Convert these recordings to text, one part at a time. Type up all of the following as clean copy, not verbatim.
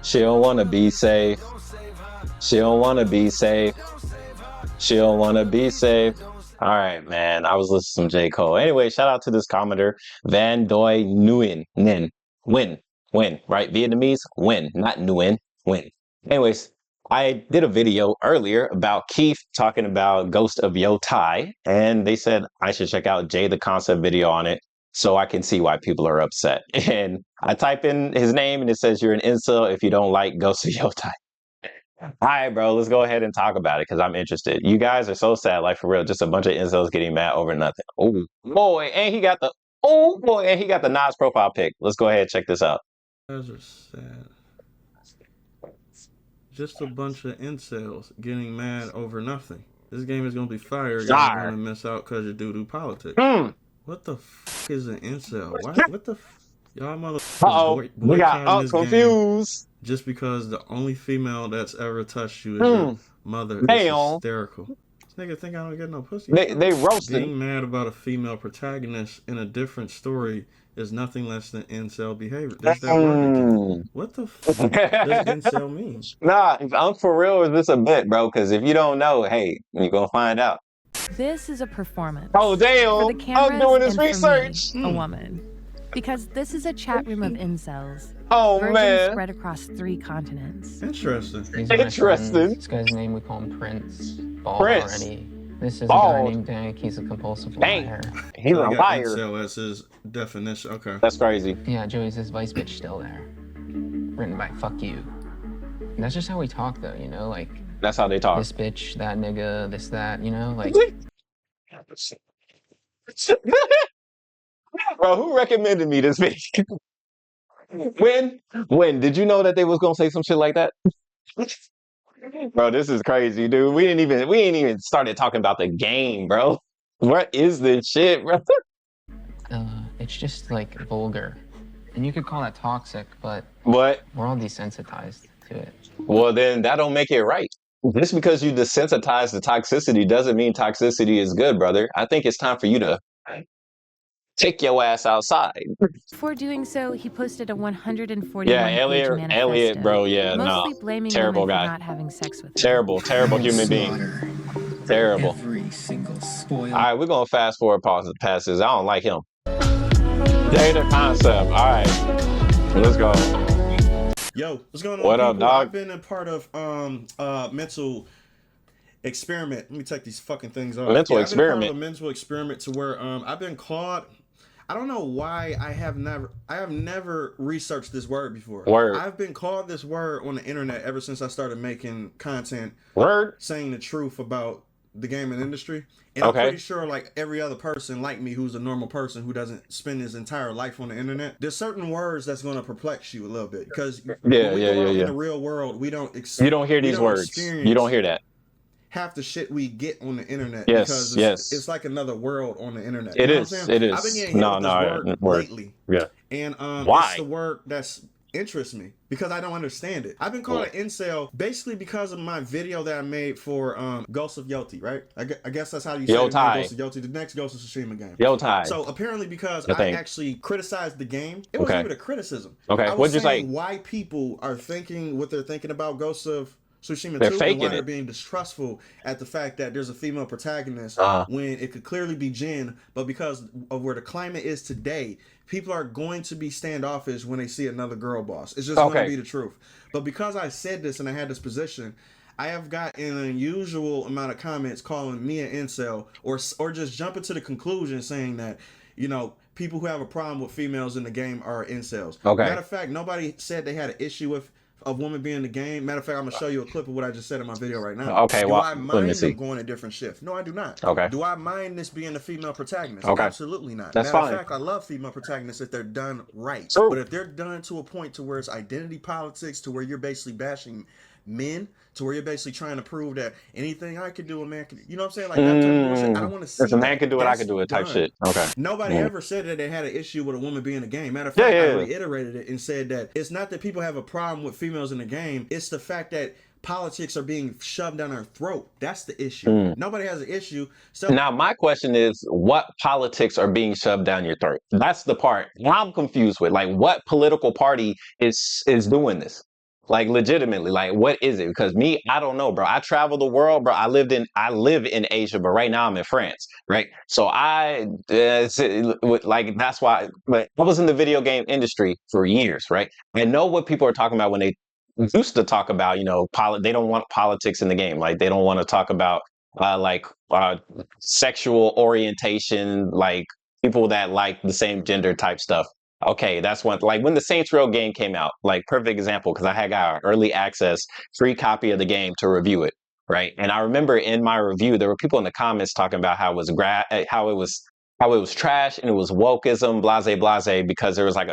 She don't wanna be safe. She don't wanna be safe. She don't wanna be safe. All right, man. I was listening to some J. Cole. Anyway, shout out to this commenter, Van Doi Nguyen. Nin. Win. Win. Right? Vietnamese? Win. Not Nguyen. Win. Anyways, I did a video earlier about Keith talking about Ghost of Yotei, and they said I should check out Jay the Concept video on it so I can see why people are upset. And I type in his name and it says you're an incel if you don't like Ghost of Yotei. All right, bro, let's go ahead and talk about it because I'm interested. You guys are so sad, like for real, just a bunch of incels getting mad over nothing. Oh boy, and he got the Nas profile pic. Let's go ahead and check this out. You guys are sad. Just a bunch of incels getting mad over nothing. This game is gonna be fire. Y'all are gonna miss out because you do politics. What the f is an incel? What the f? Y'all motherfuckers we got confused. Just because the only female that's ever touched you is your mother. It's hysterical. This nigga think I don't get no pussy. They roasted. Being mad about a female protagonist in a different story is nothing less than incel behavior. There's that word again. What the f does incel mean? Nah, I'm for real, or is this a bit, bro? Because if you don't know, hey, you're gonna find out. This is a performance. Oh damn! For the cameras I'm doing this and research. For me, a woman. Because this is a chat room of incels. Oh Virgins man! spread across 3 continents. Interesting. Interesting. This guy's name we call him Prince. Bald Prince. already. This is Bald. a guy named Dank. He's a compulsive liar. He's a liar. Incel as his definition. Okay. That's crazy. Yeah, Joey's this vice bitch still there. Written by fuck you. And that's just how we talk though, you know, like That's how they talk. this bitch, that nigga, this, that, you know, like Bro, who recommended me this video? When did you know that they was gonna say some shit like that? Bro, this is crazy, dude. We ain't even started talking about the game, bro. What is this shit, bro? it's just like vulgar. And you could call that toxic, but What? we're all desensitized to it. Well, then that don't make it right. Just because you desensitize the toxicity doesn't mean toxicity is good, brother. I think it's time for you to take your ass outside. Before doing so, he posted a 141-page manifesto. Elliot, bro, yeah, mostly no. blaming Terrible women guy. for not having sex with him. Terrible human being. Terrible. All right, we're gonna fast forward past this. I don't like him. Data concept. All right, let's go. Yo, what's going on? What up, dog? I've been a part of mental experiment. Let me take these fucking things off. Mental I've been a part experiment. of a mental experiment to where I've been called. I don't know why I have never researched this word before. Word. I've been called this word on the internet ever since I started making content. Word. Saying the truth about the gaming industry. And Okay. I'm pretty sure like every other person like me who's a normal person who doesn't spend his entire life on the internet, there's certain words that's going to perplex you a little bit because when we go out in the real world, we don't You don't hear these words. You don't hear that. half the shit we get on the internet Yes, because it's like another world on the internet. It You know is. what I'm saying? It is. I've been getting hit with this word lately. Yeah. And Why? it's the word that's interests me because I don't understand it. I've been called an incel basically because of my video that I made for Ghost of Yotei, right? I guess that's how you say it. Ghost of Yotei, the next Ghost of Tsushima game. Yotei. So apparently because I actually criticized the game, it wasn't even a criticism. Okay, I was what'd you say? why people are thinking what they're thinking about Ghost of Tsushima They're 2 faking and why it. they're being distrustful at the fact that there's a female protagonist when it could clearly be Jin, but because of where the climate is today, people are going to be standoffish when they see another girl boss. It's just going to be the truth. But because I said this and I had this position, I have got an unusual amount of comments calling me an incel or just jumping to the conclusion saying that, you know, people who have a problem with females in the game are incels. Okay. Matter of fact, nobody said they had an issue with a woman being in the game. Matter of fact, I'm gonna show you a clip of what I just said in my video right now. Okay, do well, I let me mind see. them going a different shift? No, I do not. Okay. Do I mind this being a female protagonist? Okay. Absolutely not. That's Matter fine. of fact, I love female protagonists if they're done right. True. But if they're done to a point to where it's identity politics, to where you're basically bashing men, to where you're basically trying to prove that anything I could do, a man can. You know what I'm saying? Like that type of bullshit. I don't want to If see a man that. could do it, I That's could do it type done. shit. Okay. Nobody ever said that they had an issue with a woman being in a game. Matter of Yeah, fact, I yeah. reiterated it and said that it's not that people have a problem with females in the game. It's the fact that politics are being shoved down our throat. That's the issue. Nobody has an issue. So Now, my question is, what politics are being shoved down your throat? That's the part I'm confused with. Like, what political party is doing this? Like, legitimately, like, what is it? Because me, I don't know, bro. I travel the world, bro. I live in Asia, but right now I'm in France, right? So like, that's why. But I was in the video game industry for years, right? I know what people are talking about when they used to talk about, they don't want politics in the game. Like, they don't want to talk about sexual orientation, like people that like the same gender type stuff. Okay, that's one. Like when the Saints Row game came out, like perfect example, because I had got an early access free copy of the game to review it, right? And I remember in my review, there were people in the comments talking about how it was how it was trash and it was wokeism, blase blase, because there was like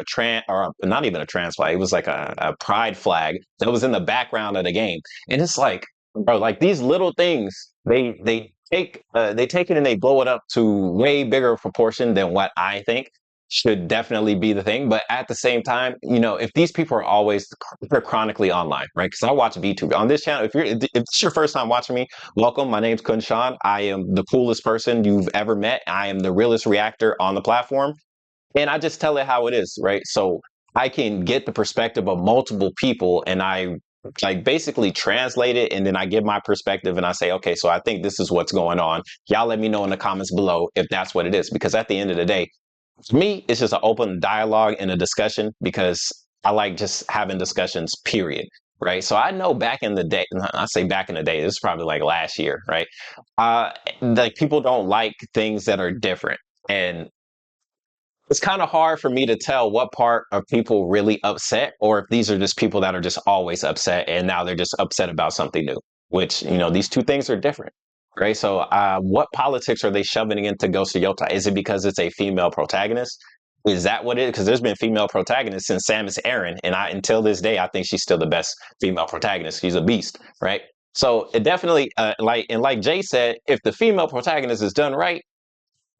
not even a trans flag, it was like a pride flag that was in the background of the game, and it's like, bro, like these little things, they take it and they blow it up to way bigger proportion than what I think should definitely be the thing. But at the same time, if these people are always they're chronically online, right? Because I watch VTube on this channel. If it's your first time watching me, welcome. My name's KhunShawn. I am the coolest person you've ever met. I am the realest reactor on the platform, and I just tell it how it is, right? So I can get the perspective of multiple people, and I like basically translate it, and then I give my perspective and I say, okay, so I think this is what's going on. Y'all let me know in the comments below if that's what it is, because at the end of the day, for me, it's just an open dialogue and a discussion, because I like just having discussions, period. Right. So I know back in the day, I say back in the day, this is probably like last year, right? Like people don't like things that are different. And it's kind of hard for me to tell what part are people really upset, or if these are just people that are just always upset and now they're just upset about something new, which, these two things are different. Right. So what politics are they shoving into Ghost of Yotei? Is it because it's a female protagonist? Is that what it is? Because there's been female protagonists since Samus Aran, and until this day, I think she's still the best female protagonist. She's a beast, right? So it definitely, like Jay said, if the female protagonist is done right,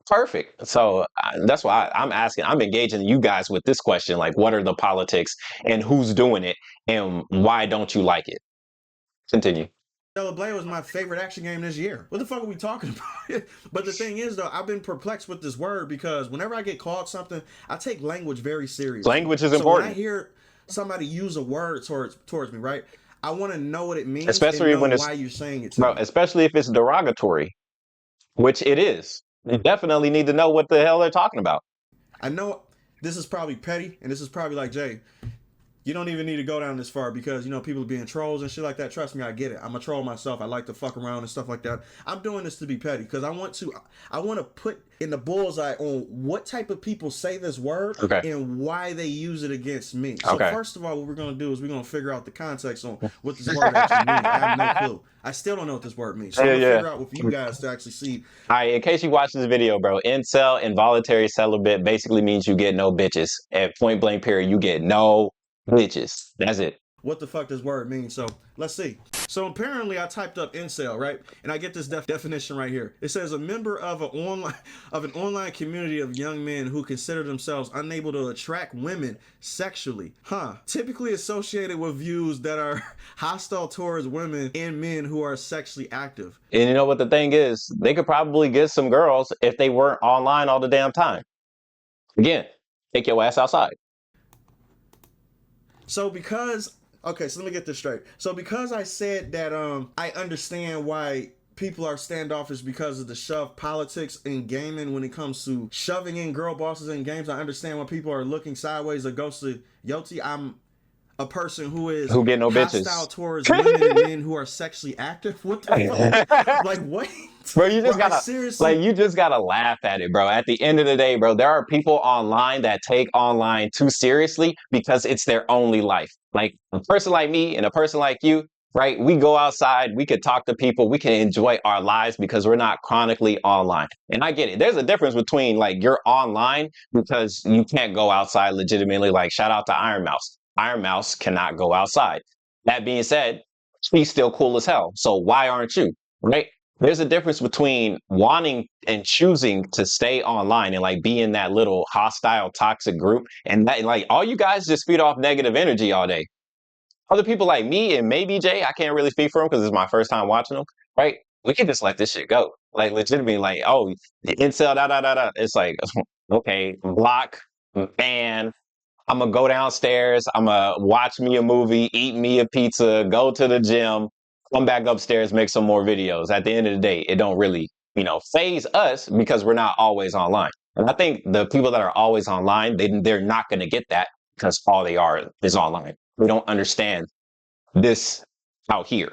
perfect. So that's why I'm engaging you guys with this question, like, what are the politics and who's doing it and why don't you like it? Continue. Blade was my favorite action game this year. What the fuck are we talking about? But the thing is, though, I've been perplexed with this word, because whenever I get called something, I take language very seriously. Language is important. When I hear somebody use a word towards me, right, I want to know what it means, especially and know when it's, why you're saying it to bro, me. especially if it's derogatory, which it is. You definitely need to know what the hell they're talking about. I know this is probably petty, and this is probably like, Jay, you don't even need to go down this far, because people are being trolls and shit like that. Trust me, I get it. I'm a troll myself. I like to fuck around and stuff like that. I'm doing this to be petty, because I want to put in the bullseye on what type of people say this word, okay, and why they use it against me. So first of all, what we're gonna do is we're gonna figure out the context on what this word actually means. I have no clue. I still don't know what this word means. So I'm gonna figure out with you guys to actually see. All right, in case you watch this video, bro, incel, involuntary celibate, basically means you get no bitches. At point blank period, you get no bitches. That's it. What the fuck does word mean? So let's see. So apparently I typed up incel, right? And I get this definition right here. It says a member of an online community of young men who consider themselves unable to attract women sexually. Typically associated with views that are hostile towards women and men who are sexually active. And you know what the thing is? They could probably get some girls if they weren't online all the damn time. Again, take your ass outside. So okay, so let me get this straight. So because I said that I understand why people are standoffish because of the shove politics in gaming when it comes to shoving in girl bosses in games, I understand why people are looking sideways at Ghost of Yotei. I'm a person who get no hostile bitches towards women and men who are sexually active. What the fuck? Like, what? Bro, you just gotta laugh at it, bro. At the end of the day, bro, there are people online that take online too seriously because it's their only life. Like a person like me and a person like you, right? We go outside, we could talk to people, we can enjoy our lives because we're not chronically online. And I get it. There's a difference between like you're online because you can't go outside legitimately. Like shout out to Iron Mouse. Iron Mouse cannot go outside. That being said, She's still cool as hell. So why aren't you? Right? There's a difference between wanting and choosing to stay online and like be in that little hostile, toxic group. And that, like, all you guys just feed off negative energy all day. Other people like me and maybe Jay, I can't really speak for him because it's my first time watching them, right? We can just let this shit go. Like, legitimately, like, oh, the incel, da da da da. It's like, okay, block, ban. I'm gonna go downstairs. I'm gonna watch me a movie, eat me a pizza, go to the gym, come back upstairs, make some more videos. At the end of the day, it don't really, phase us because we're not always online. And I think the people that are always online, they're not gonna get that because all they are is online. They don't understand this out here,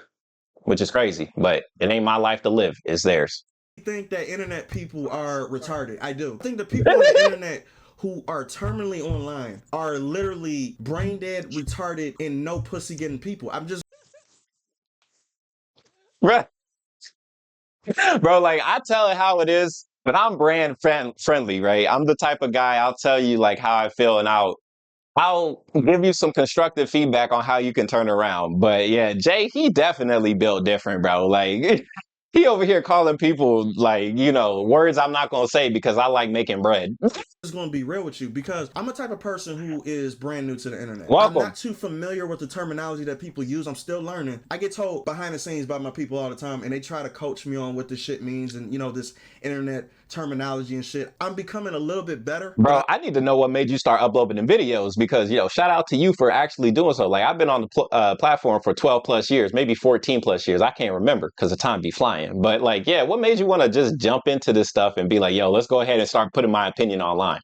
which is crazy. But it ain't my life to live; it's theirs. I think that internet people are retarded. I do. I think the people on the internet who are terminally online are literally brain dead, retarded, and no pussy getting people. I'm just Bruh. Bro, like, I tell it how it is, but I'm brand friendly, right? I'm the type of guy, I'll tell you like how I feel, and I'll give you some constructive feedback on how you can turn around. But yeah, Jay, he definitely built different, bro. Like, he over here calling people like, words I'm not gonna say because I like making bread. going to be real with you because I'm a type of person who is brand new to the internet. Welcome. I'm not too familiar with the terminology that people use. I'm still learning. I get told behind the scenes by my people all the time, and they try to coach me on what this shit means and, this internet terminology and shit. I'm becoming a little bit better. Bro, I need to know what made you start uploading them videos because, shout out to you for actually doing so. Like, I've been on the platform for 12 plus years, maybe 14 plus years. I can't remember because the time be flying. But like, yeah, what made you want to just jump into this stuff and be like, yo, let's go ahead and start putting my opinion online?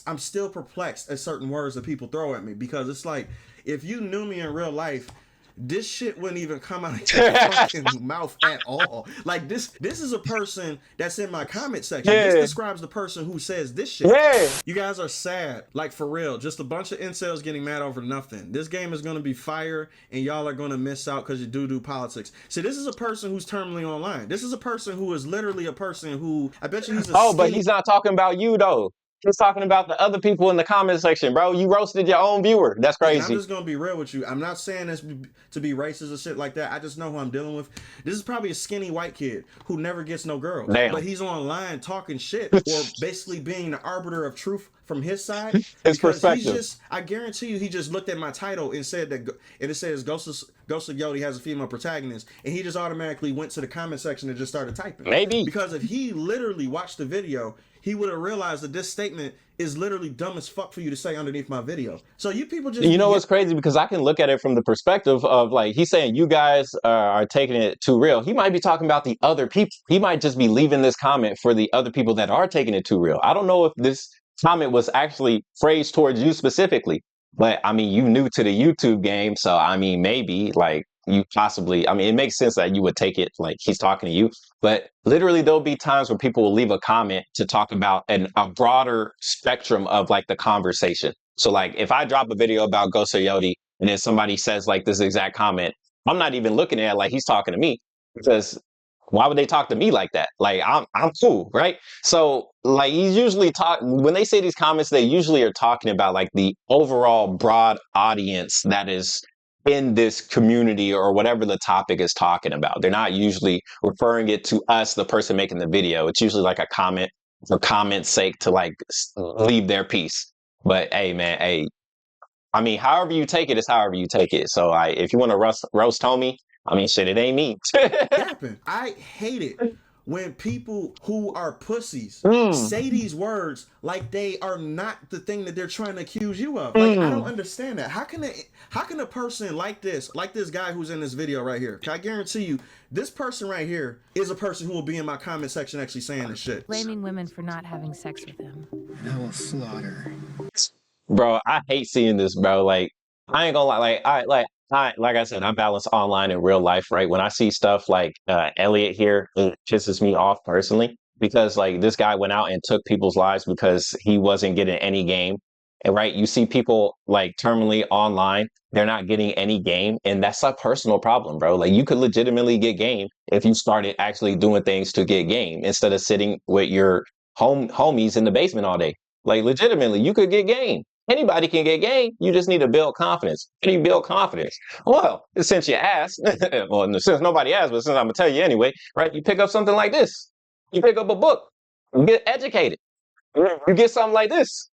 I'm still perplexed at certain words that people throw at me because it's like, if you knew me in real life, this shit wouldn't even come out of your fucking mouth at all. Like, this is a person that's in my comment section. Yeah. This describes the person who says this shit. Yeah. You guys are sad, like, for real. Just a bunch of incels getting mad over nothing. This game is going to be fire, and y'all are going to miss out because you do politics. See, this is a person who's terminally online. This is a person who is literally a person who, I bet you he's a but he's not talking about you, though. He's talking about the other people in the comment section, bro. You roasted your own viewer. That's crazy. And I'm just going to be real with you. I'm not saying this to be racist or shit like that. I just know who I'm dealing with. This is probably a skinny white kid who never gets no girls. Damn. But he's online talking shit or basically being the arbiter of truth from his side. His perspective. I guarantee you, he just looked at my title and said that, and it says Ghost of Yotei has a female protagonist, and he just automatically went to the comment section and just started typing. Maybe. Because if he literally watched the video, he would have realized that this statement is literally dumb as fuck for you to say underneath my video. So you people just... You know what's crazy? Because I can look at it from the perspective of, like, he's saying you guys are taking it too real. He might be talking about the other people. He might just be leaving this comment for the other people that are taking it too real. I don't know if this comment was actually phrased towards you specifically. But, I mean, you new to the YouTube game. So, I mean, maybe, like, you possibly... I mean, it makes sense that you would take it like he's talking to you. But literally, there'll be times where people will leave a comment to talk about a broader spectrum of, like, the conversation. So, like, if I drop a video about Ghost of Yotei and then somebody says, like, this exact comment, I'm not even looking at it like he's talking to me because why would they talk to me like that? Like, I'm cool, right? So, like, he's usually when they say these comments, they usually are talking about, like, the overall broad audience that is in this community or whatever the topic is talking about. They're not usually referring it to us, the person making the video. It's usually like a comment for comment's sake to, like, leave their piece. But hey, man, hey, I mean, however you take it is however you take it. So if you want to roast homie, I mean, shit, it ain't me. I hate it when people who are pussies say these words like they are not the thing that they're trying to accuse you of. Like, I don't understand that. How can a person like this guy who's in this video right here, I guarantee you, this person right here is a person who will be in my comment section actually saying this shit. Blaming women for not having sex with him. And I will slaughter. Bro, I hate seeing this, bro. Like, I ain't gonna lie. Like I said, I balance online and real life, right? When I see stuff like Elliot here, it pisses me off personally because, like, this guy went out and took people's lives because he wasn't getting any game. And right, you see people like terminally online, they're not getting any game, and that's a personal problem, bro. Like, you could legitimately get game if you started actually doing things to get game instead of sitting with your homies in the basement all day. Like, legitimately, you could get game. Anybody can get game. You just need to build confidence. How do you build confidence? Well, since you asked, well, since nobody asked, but since I'm gonna tell you anyway, right? You pick up something like this. You pick up a book. You get educated. You get something like this.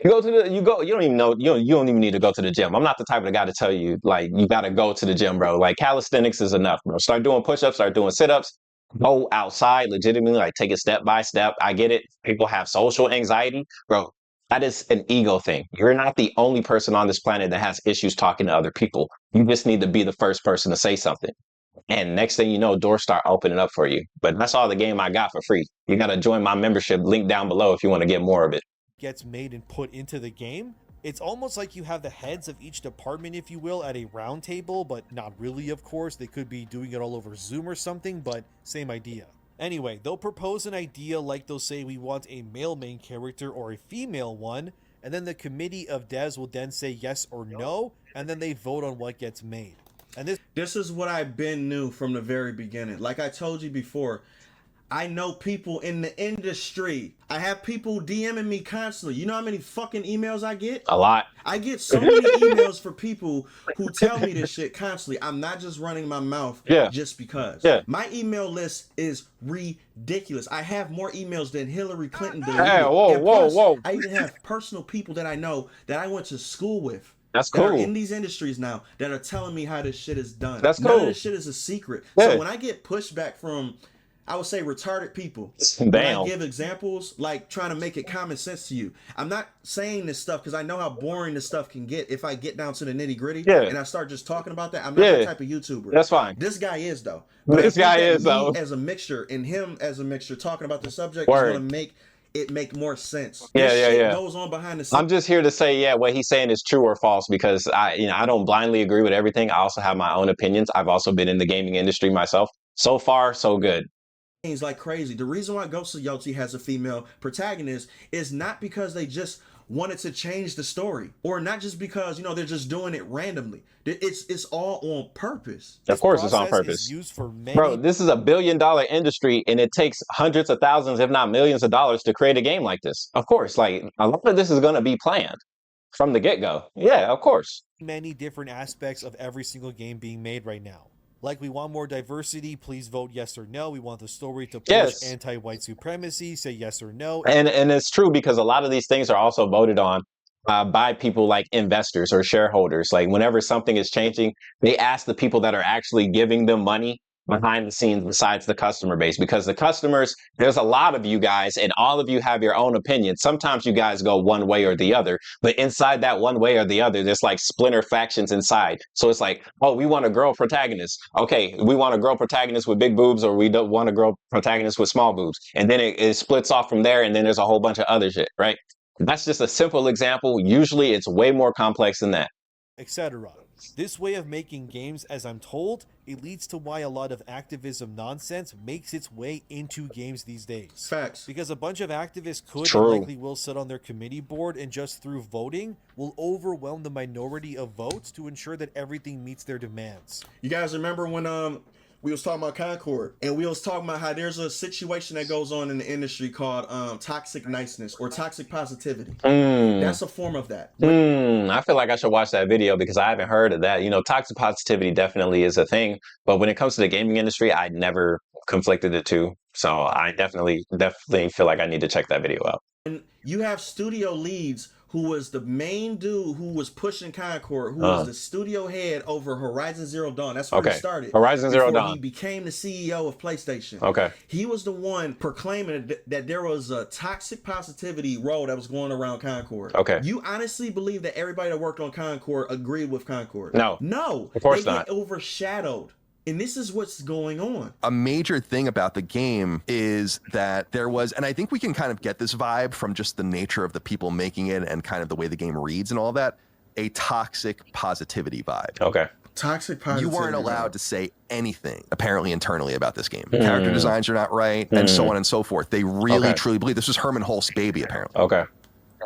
You go to the, you go, you don't even know, you don't even need to go to the gym. I'm not the type of guy to tell you, like, you got to go to the gym, bro. Like, calisthenics is enough, bro. Start doing push-ups, start doing sit-ups, go outside, legitimately, like, take it step by step. I get it. People have social anxiety, bro. That is an ego thing. You're not the only person on this planet that has issues talking to other people. You just need to be the first person to say something. And next thing you know, doors start opening up for you. But that's all the game I got for free. You got to join my membership, link down below if you want to get more of it. Gets made and put into the game. It's almost like you have the heads of each department, if you will, at a round table, but not really, of course. They could be doing it all over Zoom or something, but same idea. Anyway, they'll propose an idea like they'll say we want a male main character or a female one, and then the committee of devs will then say yes or no, and then they vote on what gets made. And this is what I've been knew from the very beginning. Like I told you before, I know people in the industry. I have people DMing me constantly. You know how many fucking emails I get? A lot. I get so many emails for people who tell me this shit constantly. I'm not just running my mouth just because. Yeah. My email list is ridiculous. I have more emails than Hillary Clinton did. Hey, whoa. I even have personal people that I know that I went to school with. That's cool. That are in these industries now that are telling me how this shit is done. That's cool. None of this shit is a secret. Yeah. So when I get pushback from, I would say, retarded people, Damn. when I give examples, like trying to make it common sense to you. I'm not saying this stuff because I know how boring this stuff can get if I get down to the nitty gritty and I start just talking about that. I'm not that type of YouTuber. That's fine. This guy is, though. This guy is, though. As a mixture and him as a mixture talking about the subject is going to make it make more sense. Yeah. Goes on behind the scenes. I'm just here to say, what he's saying is true or false because I don't blindly agree with everything. I also have my own opinions. I've also been in the gaming industry myself. So far, so good. Things like crazy. The reason why Ghost of Yotei has a female protagonist is not because they just wanted to change the story, or not just because they're just doing it randomly. It's all on purpose. Of course, it's on purpose. Used for many... Bro, this is $1 billion industry, and it takes hundreds of thousands, if not millions of dollars, to create a game like this. Of course, like a lot of this is going to be planned from the get-go. Yeah, of course. Many different aspects of every single game being made right now. Like, we want more diversity, please vote yes or no. We want the story to push anti-white supremacy, say yes or no. And it's true because a lot of these things are also voted on by people like investors or shareholders. Like, whenever something is changing, they ask the people that are actually giving them money behind the scenes besides the customer base, because the customers, there's a lot of you guys and all of you have your own opinions. Sometimes you guys go one way or the other, but inside that one way or the other, there's like splinter factions inside. So it's like, oh, we want a girl protagonist. Okay, we want a girl protagonist with big boobs, or we don't want a girl protagonist with small boobs. And then it splits off from there, and then there's a whole bunch of other shit, right? That's just a simple example. Usually it's way more complex than that. Etc. This way of making games, as I'm told, it leads to why a lot of activism nonsense makes its way into games these days. Facts. Because a bunch of activists could and likely will sit on their committee board and just through voting will overwhelm the minority of votes to ensure that everything meets their demands. You guys remember when we was talking about Concord, and we was talking about how there's a situation that goes on in the industry called toxic niceness or toxic positivity. That's a form of that. I feel like I should watch that video because I haven't heard of that. Toxic positivity definitely is a thing, but when it comes to the gaming industry, I never conflicted the two. So I definitely feel like I need to check that video out. And you have studio leads who was the main dude who was pushing Concord, who was the studio head over Horizon Zero Dawn. That's where he started. Horizon Zero Dawn. He became the CEO of PlayStation. Okay. He was the one proclaiming that there was a toxic positivity road that was going around Concord. Okay. You honestly believe that everybody that worked on Concord agreed with Concord? No. No. Of course they not. get overshadowed. And this is what's going on. A major thing about the game is that there was, and I think we can kind of get this vibe from just the nature of the people making it and kind of the way the game reads and all that, a toxic positivity vibe. Okay. Toxic positivity. You weren't allowed to say anything, apparently internally, about this game. Character designs are not right, and so on and so forth. They really, truly believe this was Herman Hulst's baby, apparently. Okay.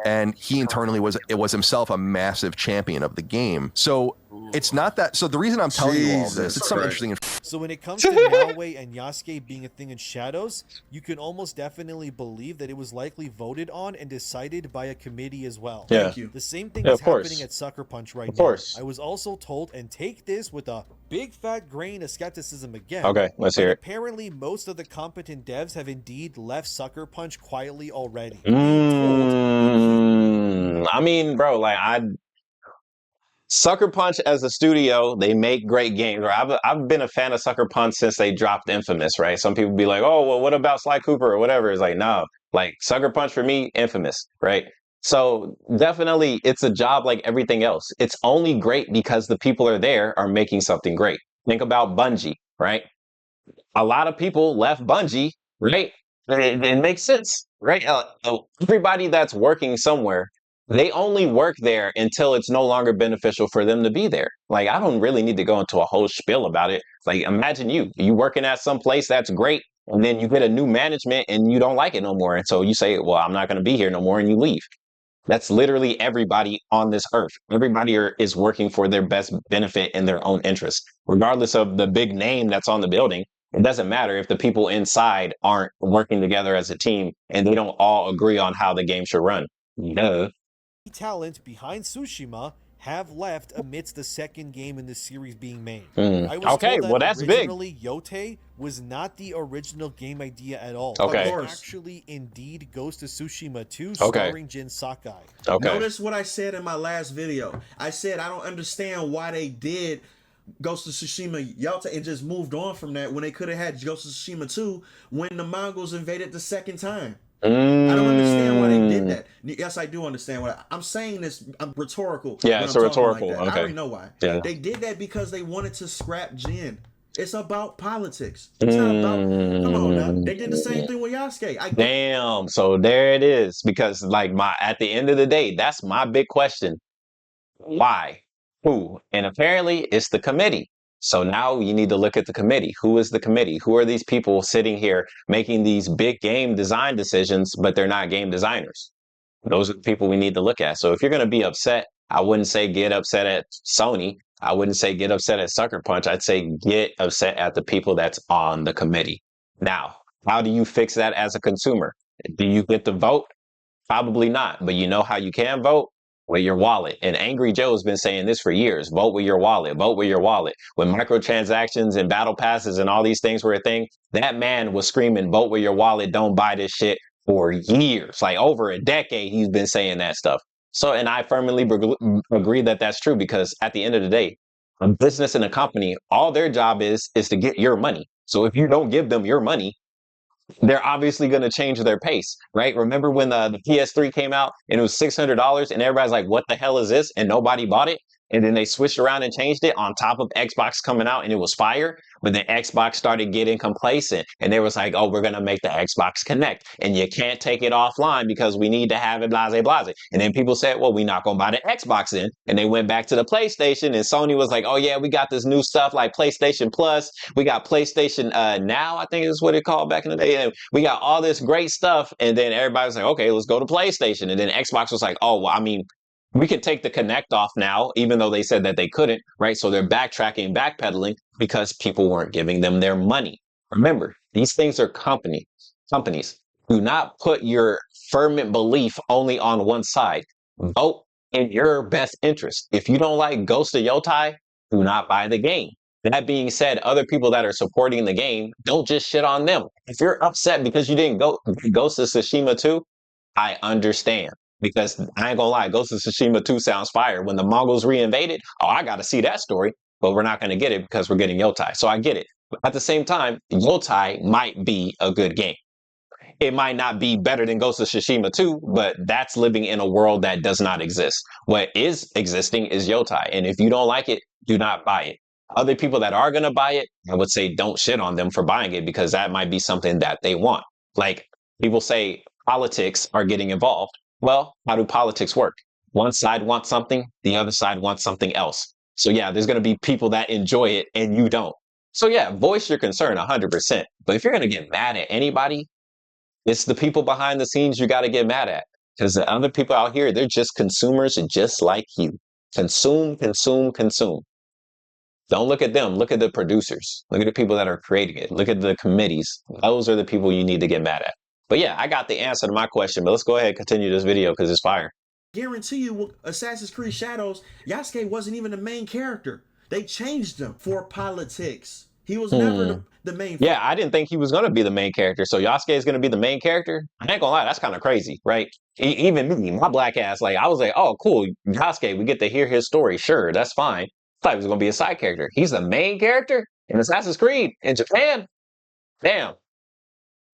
And he internally was himself a massive champion of the game. So It's not that. So the reason I'm telling you all of this, Jesus it's some Christ. interesting. So when it comes to Naoe and Yasuke being a thing in shadows, you can almost definitely believe that it was likely voted on and decided by a committee as well. Yeah. Thank you. The same thing Yeah, is of course. happening at Sucker Punch right Of now. course. I was also told, and take this with a big fat grain of skepticism again. Okay, let's but hear it. apparently most of the competent devs have indeed left Sucker Punch quietly already. Being told I mean, bro, like Sucker Punch as a studio, they make great games. Right? I've been a fan of Sucker Punch since they dropped Infamous, right? Some people be like, oh, well, what about Sly Cooper or whatever? It's like, no, like Sucker Punch for me, Infamous, right? So definitely it's a job like everything else. It's only great because the people are there are making something great. Think about Bungie, right? A lot of people left Bungie, right? It makes sense, right? Everybody that's working somewhere, they only work there until it's no longer beneficial for them to be there. Like, I don't really need to go into a whole spiel about it. Like, imagine you working at some place that's great, and then you get a new management and you don't like it no more. And so you say, well, I'm not going to be here no more, and you leave. That's literally everybody on this earth. Everybody is working for their best benefit in their own interest, regardless of the big name that's on the building. It doesn't matter if the people inside aren't working together as a team and they don't all agree on how the game should run. Duh. talent behind Tsushima have left amidst the second game in the series being made. Mm. I was Okay, told that well, that's big. originally Yotei was not the original game idea at all. Okay. It Of course. actually indeed Ghost of Tsushima 2 Okay. starring Jin Sakai. Okay. Notice what I said in my last video. I said I don't understand why they did Ghost of Tsushima Yotei and just moved on from that when they could have had Ghost of Tsushima 2 when the Mongols invaded the second time. I don't understand why they did that. Yes, I do understand why. I'm saying this. I'm rhetorical. Yeah, when it's I'm a talking rhetorical. Like that. Okay. I already know why. Yeah. They did that because they wanted to scrap Jin. It's about politics. It's not about. Come on now. They did the same thing with Yasuke. Damn. So there it is. Because like at the end of the day, that's my big question. Why? Who? And apparently it's the committee. So now you need to look at the committee. Who is the committee? Who are these people sitting here making these big game design decisions, but they're not game designers? Those are the people we need to look at. So if you're going to be upset, I wouldn't say get upset at Sony. I wouldn't say get upset at Sucker Punch. I'd say get upset at the people that's on the committee. Now, how do you fix that as a consumer? Do you get the vote? Probably not. But you know how you can vote? With your wallet. And Angry Joe's been saying this for years. Vote with your wallet. Vote with your wallet. When microtransactions and battle passes and all these things were a thing, that man was screaming, vote with your wallet. Don't buy this shit for years. Like over a decade, he's been saying that stuff. So, and I firmly agree that that's true because at the end of the day, a business and a company, all their job is to get your money. So if you don't give them your money, they're obviously going to change their pace, right? Remember when the PS3 came out and it was $600 and everybody's like, what the hell is this? And nobody bought it. And then they switched around and changed it on top of Xbox coming out and it was fire. But then Xbox started getting complacent and they was like, oh, we're going to make the Xbox Connect and you can't take it offline because we need to have it blase blase. And then people said, well, we're not going to buy the Xbox then. And they went back to the PlayStation and Sony was like, oh yeah, we got this new stuff like PlayStation Plus. We got PlayStation Now, I think is what it called back in the day. And we got all this great stuff. And then everybody was like, okay, let's go to PlayStation. And then Xbox was like, oh, well, I mean, we can take the Connect off now, even though they said that they couldn't, right? So they're backtracking, backpedaling because people weren't giving them their money. Remember, these things are companies. Do not put your fervent belief only on one side. Vote in your best interest. If you don't like Ghost of Yotei, do not buy the game. That being said, other people that are supporting the game, don't just shit on them. If you're upset because you didn't go Ghost of Tsushima 2, I understand. Because I ain't gonna lie, Ghost of Tsushima 2 sounds fire. When the Mongols reinvaded, oh, I gotta see that story. But we're not gonna get it because we're getting Yotei. So I get it. But at the same time, Yotei might be a good game. It might not be better than Ghost of Tsushima 2, but that's living in a world that does not exist. What is existing is Yotei. And if you don't like it, do not buy it. Other people that are gonna buy it, I would say don't shit on them for buying it because that might be something that they want. Like people say politics are getting involved. Well, how do politics work? One side wants something, the other side wants something else. So yeah, there's going to be people that enjoy it and you don't. So yeah, voice your concern 100%. But if you're going to get mad at anybody, it's the people behind the scenes you got to get mad at. Because the other people out here, they're just consumers just like you. Consume, consume, consume. Don't look at them. Look at the producers. Look at the people that are creating it. Look at the committees. Those are the people you need to get mad at. But yeah, I got the answer to my question, but let's go ahead and continue this video because it's fire. Guarantee you, Assassin's Creed Shadows, Yasuke wasn't even the main character. They changed him for politics. He was never the main. Yeah, I didn't think he was going to be the main character. So Yasuke is going to be the main character? I ain't going to lie, that's kind of crazy, right? Even me, my black ass, like, I was like, oh, cool, Yasuke, we get to hear his story. Sure, that's fine. I thought he was going to be a side character. He's the main character in Assassin's Creed in Japan? Damn.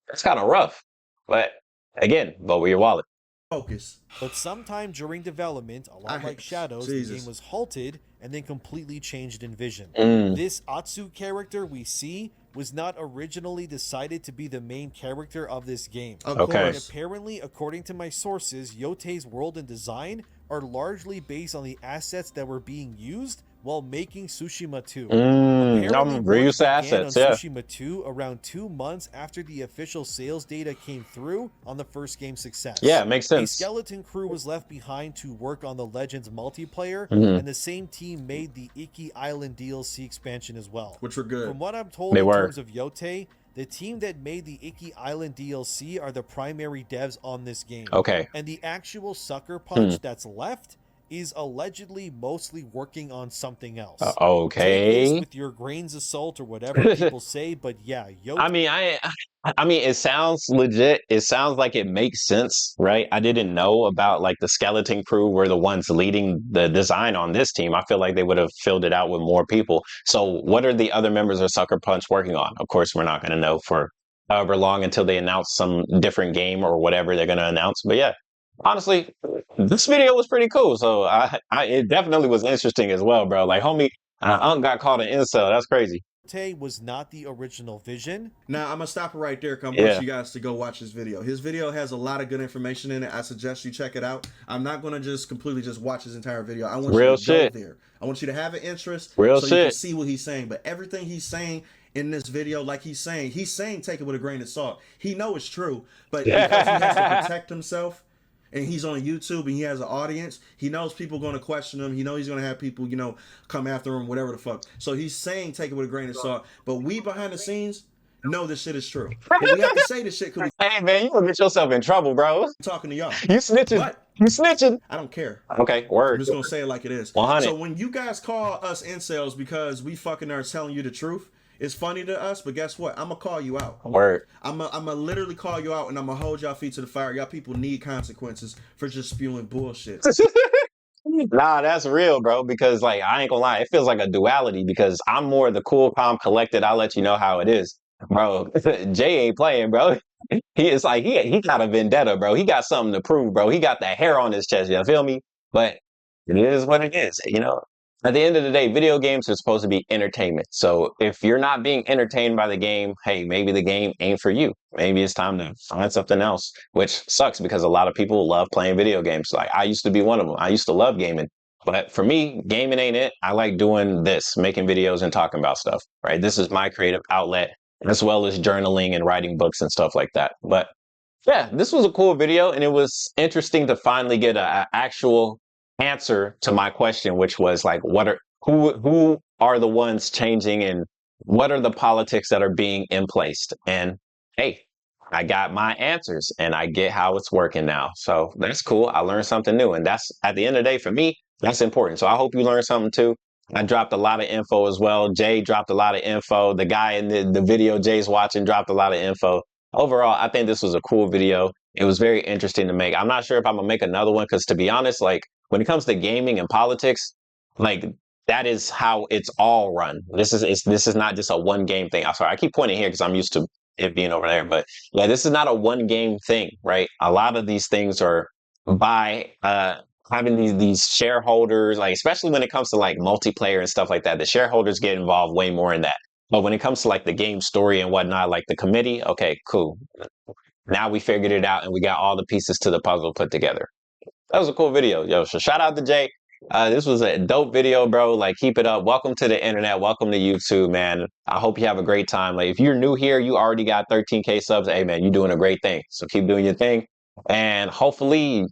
That's kind of rough. But again, vote with your wallet. Focus. But sometime during development, a lot like Shadows, the game was halted and then completely changed in vision. This Atsu character we see was not originally decided to be the main character of this game. Okay. And apparently, according to my sources, Yotei's world and design are largely based on the assets that were being used while making Tsushima 2. Reuse the assets, yeah. Tsushima 2 around 2 months after the official sales data came through on the first game's success. Yeah, makes sense. A skeleton crew was left behind to work on the Legends multiplayer, and the same team made the Iki Island DLC expansion as well. Which were good. From what I'm told in terms of Yotei, the team that made the Iki Island DLC are the primary devs on this game. Okay. And the actual Sucker Punch that's left is allegedly mostly working on something else. Okay. Take this with your grains of salt or whatever people say, but yeah, Yotei. I mean, it sounds legit. It sounds like it makes sense, right? I didn't know about like the skeleton crew were the ones leading the design on this team. I feel like they would have filled it out with more people. So what are the other members of Sucker Punch working on? Of course, we're not going to know for however long until they announce some different game or whatever they're going to announce. But yeah, honestly, this video was pretty cool. So it definitely was interesting as well, bro. Like, homie, Unc got called an incel. That's crazy. Was not the original vision. Now, I'm going to stop it right there because I want you guys to go watch his video. His video has a lot of good information in it. I suggest you check it out. I'm not going to just completely just watch his entire video. I want you to go there. I want you to have an interest so you can see what he's saying. But everything he's saying in this video, like he's saying take it with a grain of salt. He know it's true, but because he has to protect himself, and he's on YouTube and he has an audience, he knows people are going to question him. He knows he's going to have people, come after him, whatever the fuck. So he's saying take it with a grain of salt. But we behind the scenes know this shit is true. But we have to say this shit because hey, man, you gonna get yourself in trouble, bro. I'm talking to y'all. You snitching. But you snitching. I don't care. Okay, word. I'm just going to say it like it is. 100. So when you guys call us incels because we fucking are telling you the truth, it's funny to us, but guess what? I'm going to call you out. Word. I'm going to literally call you out, and I'm going to hold y'all feet to the fire. Y'all people need consequences for just spewing bullshit. Nah, that's real, bro, because, like, I ain't gonna lie, it feels like a duality because I'm more the cool, calm, collected, I'll let you know how it is. Bro, Jay ain't playing, bro. He is like, he got a vendetta, bro. He got something to prove, bro. He got that hair on his chest, you feel me? But it is what it is, At the end of the day, video games are supposed to be entertainment. So if you're not being entertained by the game, hey, maybe the game ain't for you. Maybe it's time to find something else, which sucks because a lot of people love playing video games. Like I used to be one of them. I used to love gaming. But for me, gaming ain't it. I like doing this, making videos and talking about stuff, right? This is my creative outlet, as well as journaling and writing books and stuff like that. But yeah, this was a cool video, and it was interesting to finally get an actual answer to my question, which was like, who are the ones changing and what are the politics that are being in place? And hey, I got my answers and I get how it's working now. So that's cool. I learned something new, and that's at the end of the day for me, that's important. So I hope you learned something too. I dropped a lot of info as well. Jay dropped a lot of info. The guy in the video Jay's watching dropped a lot of info. Overall, I think this was a cool video. It was very interesting to make. I'm not sure if I'm gonna make another one because, to be honest, like when it comes to gaming and politics, like that is how it's all run. This is not just a one game thing. I'm sorry, I keep pointing here because I'm used to it being over there, but yeah, this is not a one game thing, right? A lot of these things are by having these shareholders, like especially when it comes to like multiplayer and stuff like that. The shareholders get involved way more in that. But when it comes to like the game story and whatnot, like the committee, okay, cool. Now we figured it out and we got all the pieces to the puzzle put together. That was a cool video, yo. So shout out to Jay. This was a dope video, bro. Like, keep it up. Welcome to the internet. Welcome to YouTube, man. I hope you have a great time. Like, if you're new here, you already got 13K subs. Hey, man, you're doing a great thing. So keep doing your thing. And hopefully,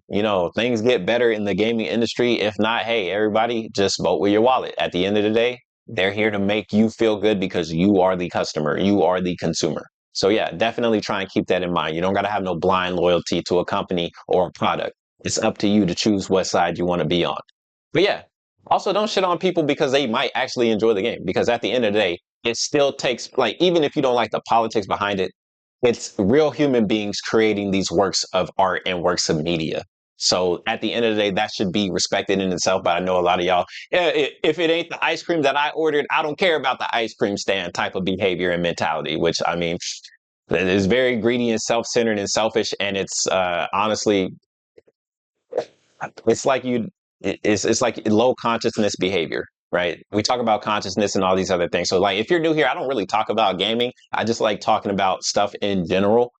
things get better in the gaming industry. If not, hey, everybody, just vote with your wallet. At the end of the day, They're here to make you feel good because you are the customer, you are the consumer. So yeah, definitely try and keep that in mind. You don't got to have no blind loyalty to a company or a product. It's up to you to choose what side you want to be on. But yeah, also don't shit on people because they might actually enjoy the game, because at the end of the day, it still takes, like, even if you don't like the politics behind it, it's real human beings creating these works of art and works of media. So at the end of the day, that should be respected in itself. But I know a lot of y'all, yeah, if it ain't the ice cream that I ordered, I don't care about the ice cream stand type of behavior and mentality, which, I mean, it is very greedy and self-centered and selfish. And it's honestly, it's like it's like low consciousness behavior, right? We talk about consciousness and all these other things. So like, if you're new here, I don't really talk about gaming. I just like talking about stuff in general.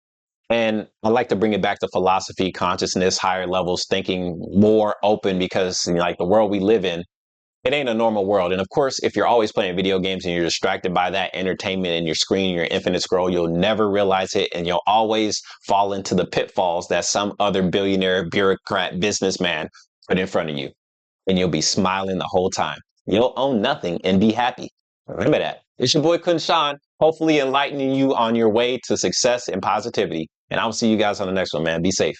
And I like to bring it back to philosophy, consciousness, higher levels, thinking more open, because, you know, like, the world we live in, it ain't a normal world. And of course, if you're always playing video games and you're distracted by that entertainment and your screen, your infinite scroll, you'll never realize it. And you'll always fall into the pitfalls that some other billionaire, bureaucrat, businessman put in front of you. And you'll be smiling the whole time. You'll own nothing and be happy. Remember that. It's your boy KhunShawn, hopefully enlightening you on your way to success and positivity. And I'll see you guys on the next one, man. Be safe.